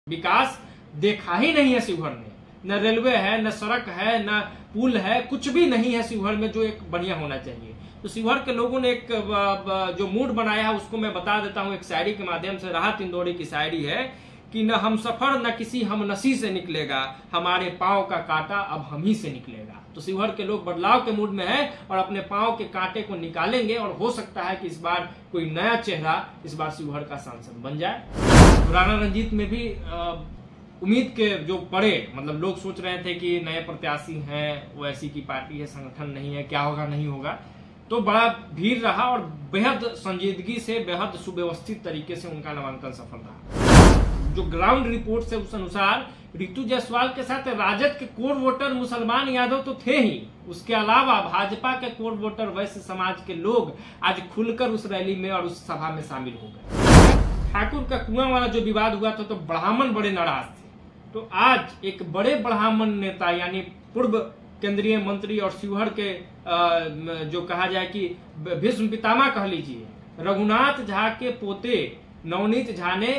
विकास देखा ही नहीं है शिवहर में। न रेलवे है, न सड़क है, न पुल है, कुछ भी नहीं है शिवहर में जो एक बढ़िया होना चाहिए। तो शिवहर के लोगों ने एक जो मूड बनाया है उसको मैं बता देता हूँ एक शायरी के माध्यम से। राहत इंदौरी की शायरी है कि न हम सफर न किसी हमनसी से निकलेगा, हमारे पांव का कांटा अब हम ही से निकलेगा। तो शिवहर के लोग बदलाव के मूड में हैं और अपने पांव के कांटे को निकालेंगे और हो सकता है कि इस बार कोई नया चेहरा इस बार शिवहर का सांसद बन जाए। तो राणा रंजीत में भी उम्मीद के जो पड़े, मतलब लोग सोच रहे थे कि नए प्रत्याशी हैं, वो ऐसी की पार्टी है, संगठन नहीं है, क्या होगा नहीं होगा, तो बड़ा भीड़ रहा और बेहद संजीदगी से, बेहद सुव्यवस्थित तरीके से उनका नामांकन सफल रहा। जो ग्राउंड रिपोर्ट से उस अनुसार रितु जायसवाल के साथ राजद के कोर वोटर मुसलमान यादव तो थे ही, उसके अलावा भाजपा के कोर वोटर वैश्य समाज के लोग आज खुलकर उस रैली में और उस सभा में शामिल हो गए। ठाकुर का कुआं वाला जो विवाद हुआ था तो ब्राह्मण बड़े नाराज थे। तो आज एक बड़े ब्राह्मण नेता यानी पूर्व केंद्रीय मंत्री और शिवहर के जो कहा जाए कि भीष्म पितामह कह लीजिए, रघुनाथ झा के पोते नवनीत झा ने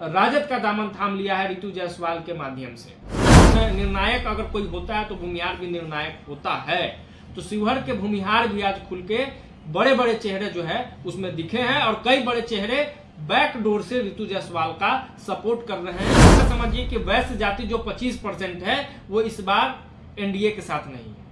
राजद का दामन थाम लिया है रितु जायसवाल के माध्यम से। निर्णायक अगर कोई होता है तो भूमिहार भी निर्णायक होता है। तो शिवहर के भूमिहार भी आज खुल के बड़े बड़े चेहरे जो है उसमें दिखे हैं और कई बड़े चेहरे बैकडोर से रितु जायसवाल का सपोर्ट कर रहे हैं। समझिए कि वैश्य जाति जो 25% है वो इस बार एनडीए के साथ नहीं है।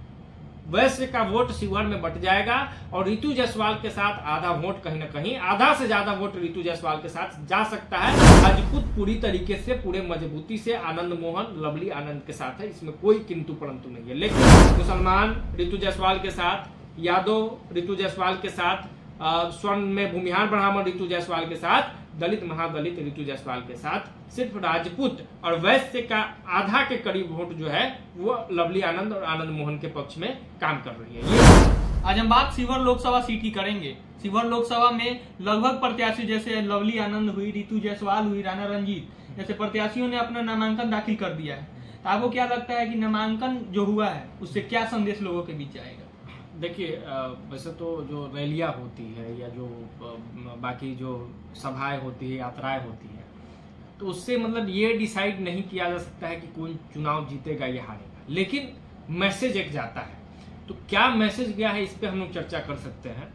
वैश्य का वोट शिवहर में बट जाएगा और रितु जायसवाल के साथ आधा वोट कहीं ना कहीं, आधा से ज्यादा वोट रितु जायसवाल के साथ जा सकता है। राजपूत पूरी तरीके से, पूरे मजबूती से आनंद मोहन लवली आनंद के साथ है, इसमें कोई किंतु परंतु नहीं है। लेकिन मुसलमान रितु जायसवाल के साथ, यादव रितु जायसवाल के साथ, स्वर्ण में भूमिहार ब्राह्मण रितु जायसवाल के साथ, दलित महादलित रितु जायसवाल के साथ, सिर्फ राजपूत और वैश्य का आधा के करीब वोट जो है वो लवली आनंद और आनंद मोहन के पक्ष में काम कर रही है। आज हम बात शिवहर लोकसभा सीट की करेंगे। शिवहर लोकसभा में लगभग प्रत्याशी जैसे लवली आनंद हुई, रितु जायसवाल हुई, राणा रंजीत जैसे प्रत्याशियों ने अपना नामांकन दाखिल कर दिया है। तो आपको क्या लगता है कि नामांकन जो हुआ है उससे क्या संदेश लोगों के बीच जाएगा? देखिए, वैसे तो जो रैलियां होती है या जो बाकी जो सभाएं होती है, यात्राएं होती है, तो उससे मतलब ये डिसाइड नहीं किया जा सकता है कि कौन चुनाव जीतेगा या हारेगा, लेकिन मैसेज एक जाता है। तो क्या मैसेज गया है इस पे हम लोग चर्चा कर सकते हैं।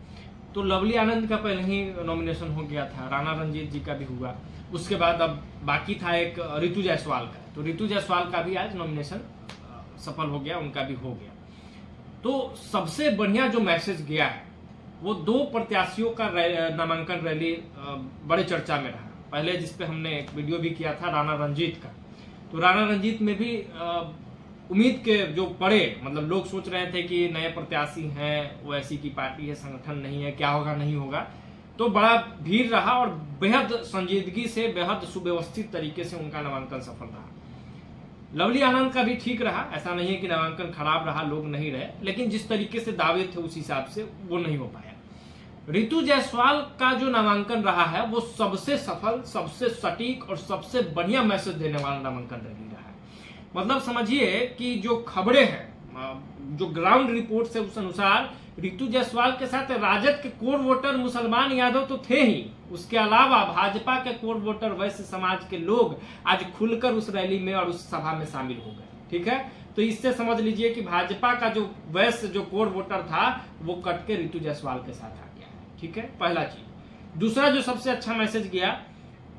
तो लवली आनंद का पहले ही नॉमिनेशन हो गया था, राणा रंजीत जी का भी हुआ, उसके बाद अब बाकी था एक रितु जायसवाल का। तो रितु जायसवाल का भी आज नॉमिनेशन सफल हो गया, उनका भी हो गया। तो सबसे बढ़िया जो मैसेज गया है वो दो प्रत्याशियों का नामांकन रैली बड़े चर्चा में रहा। पहले जिसपे हमने एक वीडियो भी किया था राणा रंजीत का, तो राणा रंजीत में भी उम्मीद के जो पड़े, मतलब लोग सोच रहे थे कि नए प्रत्याशी हैं, वो ऐसी की पार्टी है, संगठन नहीं है, क्या होगा नहीं होगा, तो बड़ा भीड़ रहा और बेहद संजीदगी से, बेहद सुव्यवस्थित तरीके से उनका नामांकन सफल रहा। लवली आनंद का भी ठीक रहा, ऐसा नहीं है कि नामांकन खराब रहा, लोग नहीं रहे, लेकिन जिस तरीके से दावे थे उस हिसाब से वो नहीं हो पाया। रितु जायसवाल का जो नामांकन रहा है वो सबसे सफल, सबसे सटीक और सबसे बढ़िया मैसेज देने वाला नामांकन रैली रहा है। मतलब समझिए कि जो खबरें हैं, जो ग्राउंड रिपोर्ट से उस अनुसार रितु जायसवाल के साथ राजद के कोर वोटर मुसलमान यादव तो थे ही, उसके अलावा भाजपा के कोर वोटर वैश्य समाज के लोग आज खुलकर उस रैली में और उस सभा में शामिल हो गए। ठीक है, तो इससे समझ लीजिए कि भाजपा का जो वैश्य जो कोर वोटर था वो कट के रितु जायसवाल के साथ आ गया। ठीक है, पहला चीज। दूसरा जो सबसे अच्छा मैसेज गया,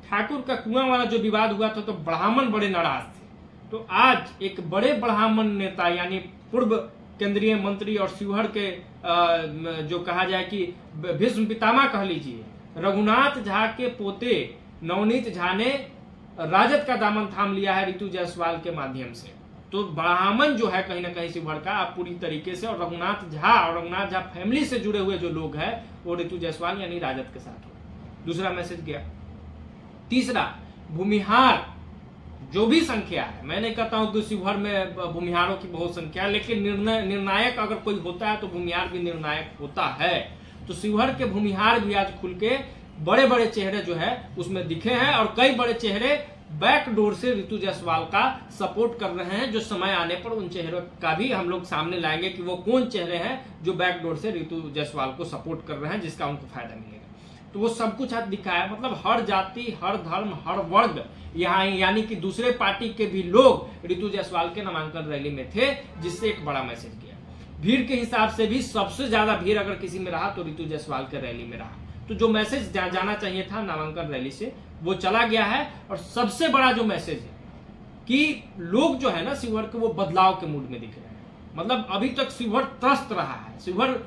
ठाकुर का कुआं वाला जो विवाद हुआ था तो ब्राह्मण बड़े नाराज थे। तो आज एक बड़े ब्राह्मण नेता यानी पूर्व केंद्रीय मंत्री और शिवहर के जो कहा जाए कि भीष्म पितामह कह लीजिए, रघुनाथ झा के पोते नवनीत झा ने राजद का दामन थाम लिया है रितु जायसवाल के माध्यम से। तो ब्राह्मण जो है कहीं ना कहीं शिवहर का आप पूरी तरीके से, और रघुनाथ झा फैमिली से जुड़े हुए जो लोग हैं वो रितु जायसवाल यानी राजद के साथ हो। दूसरा मैसेज गया। तीसरा, भूमिहार जो भी संख्या है, मैं नहीं कहता हूं कि शिवहर में भूमिहारों की बहुत संख्या है, लेकिन निर्णायक अगर कोई होता है तो भूमिहार भी निर्णायक होता है। तो शिवहर के भूमिहार भी आज खुल के बड़े बड़े चेहरे जो है उसमें दिखे हैं और कई बड़े चेहरे बैकडोर से रितु जायसवाल का सपोर्ट कर रहे हैं। जो समय आने पर उन चेहरों का भी हम लोग सामने लाएंगे कि वो कौन चेहरे हैं जो बैकडोर से रितु जायसवाल को सपोर्ट कर रहे हैं, जिसका उनको फायदा मिलेगा। तो वो सब कुछ आज दिखाया, मतलब हर जाति, हर धर्म, हर वर्ग यहाँ, यानी कि दूसरे पार्टी के भी लोग ऋतु जायसवाल के नामांकन रैली में थे, जिससे एक बड़ा मैसेज गया। भीड़ के हिसाब से भी सबसे ज्यादा भीड़ अगर किसी में रहा तो ऋतु जायसवाल के रैली में रहा। तो जो मैसेज जाना चाहिए था नामांकन रैली से वो चला गया है। और सबसे बड़ा जो मैसेज है कि लोग जो है ना शिवहर के, वो बदलाव के मूड में दिख रहे हैं। मतलब अभी तक शिवहर त्रस्त रहा है। शिवहर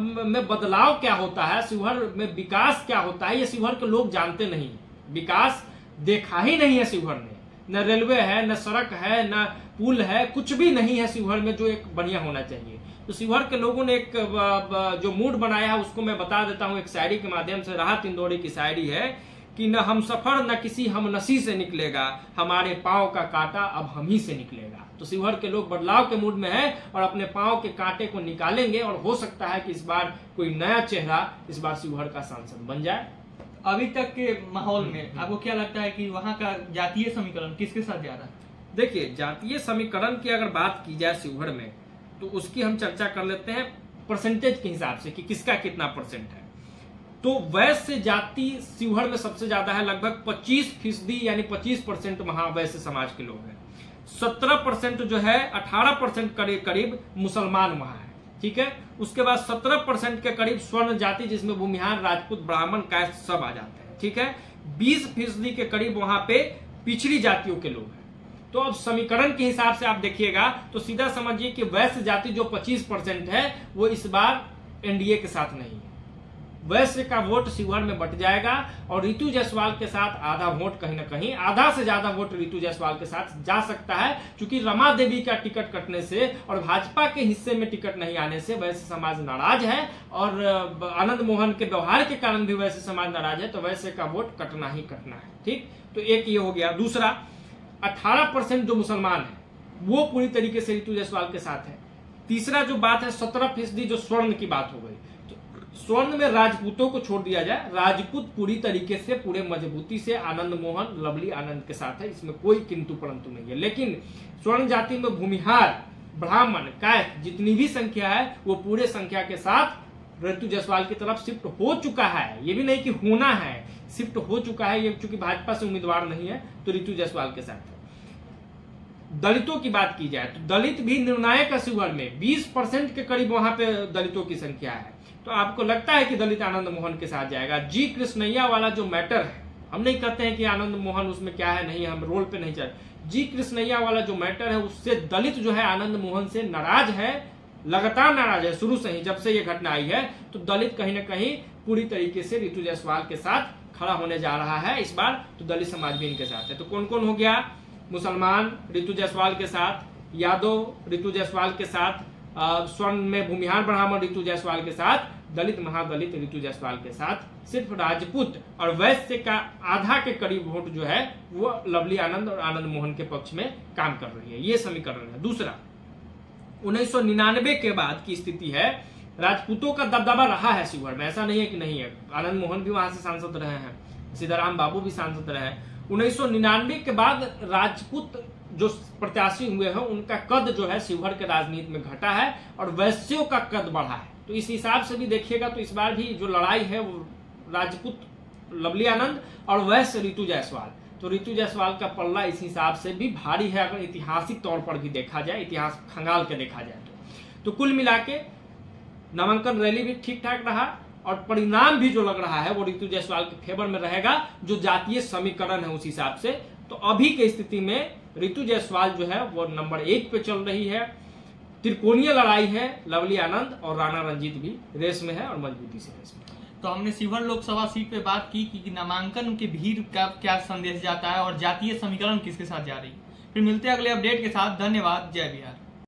में बदलाव क्या होता है, शिवहर में विकास क्या होता है, ये शिवहर के लोग जानते नहीं। विकास देखा ही नहीं है शिवहर ने, न रेलवे है, न सड़क है, न पुल है, कुछ भी नहीं है शिवहर में जो एक बढ़िया होना चाहिए। तो शिवहर के लोगों ने एक जो मूड बनाया है उसको मैं बता देता हूँ एक शायरी के माध्यम से। राहत इंदौरी की शायरी है कि न हम सफर न किसी हम नसी से निकलेगा, हमारे पांव का कांटा अब हम ही से निकलेगा। तो शिवहर के लोग बदलाव के मूड में हैं और अपने पांव के कांटे को निकालेंगे और हो सकता है कि इस बार कोई नया चेहरा इस बार शिवहर का सांसद बन जाए। अभी तक के माहौल में आपको क्या लगता है कि वहाँ का जातीय समीकरण किसके साथ जा रहा है? देखिए, जातीय समीकरण की अगर बात की जाए शिवहर में तो उसकी हम चर्चा कर लेते हैं परसेंटेज के हिसाब से कि किसका कितना परसेंट है। तो वैश्य जाति शिवहर में सबसे ज्यादा है, लगभग 25% यानी 25% वहां वैश्य समाज के लोग हैं। 17% जो है, 18% करीब मुसलमान वहां है, ठीक है। उसके बाद 17% के करीब स्वर्ण जाति, जिसमें भूमिहार, राजपूत, ब्राह्मण, कायस्थ सब आ जाते हैं, ठीक है। 20% के करीब वहां पे पिछड़ी जातियों के लोग हैं। तो अब समीकरण के हिसाब से आप देखिएगा तो सीधा समझिए कि वैश्य जाति जो 25% है वो इस बार एनडीए के साथ नहीं है। वैश्य का वोट शिवहर में बट जाएगा और ऋतु जायसवाल के साथ आधा वोट, कहीं ना कहीं आधा से ज्यादा वोट ऋतु जायसवाल के साथ जा सकता है, क्योंकि रमा देवी का टिकट कटने से और भाजपा के हिस्से में टिकट नहीं आने से वैश्य समाज नाराज है और आनंद मोहन के व्यवहार के कारण भी वैश्य समाज नाराज है। तो वैश्य का वोट कटना ही कटना है, ठीक। तो एक ये हो गया। दूसरा, 18% जो मुसलमान है वो पूरी तरीके से ऋतु जायसवाल के साथ है। तीसरा जो बात है 17% जो स्वर्ण की बात हो गई, तो स्वर्ण में राजपूतों को छोड़ दिया जाए, राजपूत पूरी तरीके से पूरे मजबूती से आनंद मोहन, लवली आनंद के साथ है, इसमें कोई किंतु परंतु नहीं है। लेकिन स्वर्ण जाति में भूमिहार, ब्राह्मण, कायस्थ जितनी भी संख्या है वो पूरे संख्या के साथ ऋतु जायसवाल की तरफ शिफ्ट हो चुका है। ये भी नहीं कि होना है, शिफ्ट हो चुका है। ये चूंकि भाजपा से उम्मीदवार नहीं है तो ऋतु जायसवाल के साथ है। दलितों की बात की जाए तो दलित भी निर्णायक है शिवहर में, 20% के करीब वहां पे दलितों की संख्या है। तो आपको लगता है कि दलित आनंद मोहन के साथ जाएगा। जी कृष्णैया वाला जो मैटर है, हम नहीं कहते हैं कि आनंद मोहन उसमें क्या है, नहीं, हम रोल पे नहीं चल, जी कृष्णैया वाला जो मैटर है उससे दलित जो है आनंद मोहन से नाराज है, लगातार नाराज है शुरू से ही, जब से ये घटना आई है। तो दलित कहीं ना कहीं पूरी तरीके से ऋतु जायसवाल के साथ खड़ा होने जा रहा है इस बार। तो दलित समाज भी इनके साथ है। तो कौन कौन हो गया? मुसलमान ऋतु जायसवाल के साथ, यादव ऋतु जायसवाल के साथ, स्वर्ण में भूमिहार ब्राह्मण ऋतु जायसवाल के साथ, दलित महादलित ऋतु जायसवाल के साथ। सिर्फ राजपूत और वैश्य का आधा के करीब वोट जो है वो लवली आनंद और आनंद मोहन के पक्ष में काम कर रही है। ये समीकरण है। दूसरा, 1999 के बाद की स्थिति है, राजपूतों का दबदबा रहा है शिवहर में, ऐसा नहीं है कि नहीं है। आनंद मोहन भी वहां से सांसद रहे हैं, सीताराम बाबू भी सांसद रहे हैं। 1999 के बाद राजपूत जो प्रत्याशी हुए हैं उनका कद जो है शिवहर के राजनीति में घटा है और वैश्यों का कद बढ़ा है। तो इस हिसाब से भी देखिएगा तो इस बार भी जो लड़ाई है वो राजपूत लवली आनंद और वैश्य ऋतु जायसवाल। तो ऋतु जायसवाल का पल्ला इस हिसाब से भी भारी है अगर ऐतिहासिक तौर पर भी देखा जाए, इतिहास खंगाल के देखा जाए तो कुल मिला के नामांकन रैली भी ठीक ठाक रहा और परिणाम भी जो लग रहा है वो ऋतु जायसवाल के फेवर में रहेगा, जो जातीय समीकरण है उस हिसाब से। तो अभी की स्थिति में ऋतु जायसवाल जो है वो नंबर 1 पे चल रही है। त्रिकोणीय लड़ाई है, लवली आनंद और राणा रंजीत भी रेस में है और मजबूती से रेस में। तो हमने शिवहर लोकसभा सीट पे बात की कि नामांकन के भीड़ का क्या संदेश जाता है और जातीय समीकरण किसके साथ जा रही है। फिर मिलते हैं अगले अपडेट के साथ। धन्यवाद। जय बिहार।